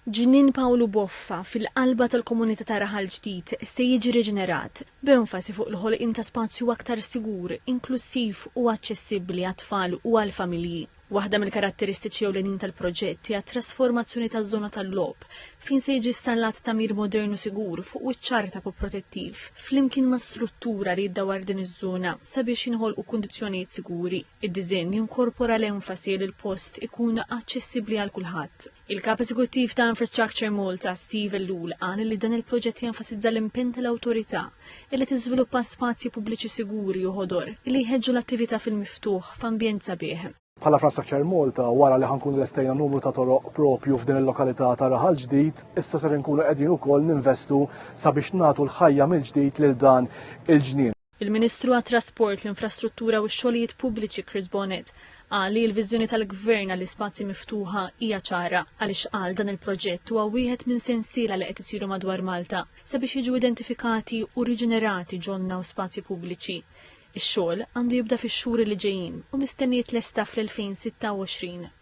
Ġnien Paolo Boffa fil-qalba tal-komunità ta' Raħal Ġdid se jiġi riġenerat b'enfasi fuq il-ħolqien ta' spazju aktar sigur, inklusiv u aċċessibbli għat-tfal u għall-familji. Waħda mill-karatteristiċi ewlenin tal-proġett hija trasformazzjoni taż-żona tal-logħob fejn se jiġi installat tamir modernu sigur fuq wiċċ ta' protettiv flimkien ma' struttura li jdawar din iż-żona sabiex jinħolqu kundizzjonijiet siguri. Id-diżenn jinkorpora l-enfasi li l-post ikun aċċessibbli għal kulħadd. Il-kap eżekuttiv ta' Infrastructure Malta, Steve Ellul, qal li dan il-proġett jenfasizza l-impenn tal-awtorità li tiżviluppa spazji pubbliċi siguri u ħodor li jħeġġu l-attività fil-miftuħ f'ambjent sabiħ. Bħala Infrastructure Malta, wara li ħankun l-estejna numru ta' toroq propju f'din il-lokalità ta' Raħal Ġdid, issa ser nkunu qegħdin ukoll ninvestu sabiex nagħtu l-ħajja mill-ġdid lil dan il-ġnien. Il-Ministru għat-Trasport, l-Infrastruttura u x-xogħlijiet pubbliċi Chris Bonnet qal li l-viżjoni tal-Gvern għall ispazji miftuħa hija ċara għaliex qal dan il-proġett huwa wieħed minn sensiela li qed isiru madwar Malta sabiex jiġu identifikati u riġenerati ġonna u spazji pubbliċi. Ix-xogħol għandu jibda fix-xhur li ġejjin u mistennijiet lesta fl-2026.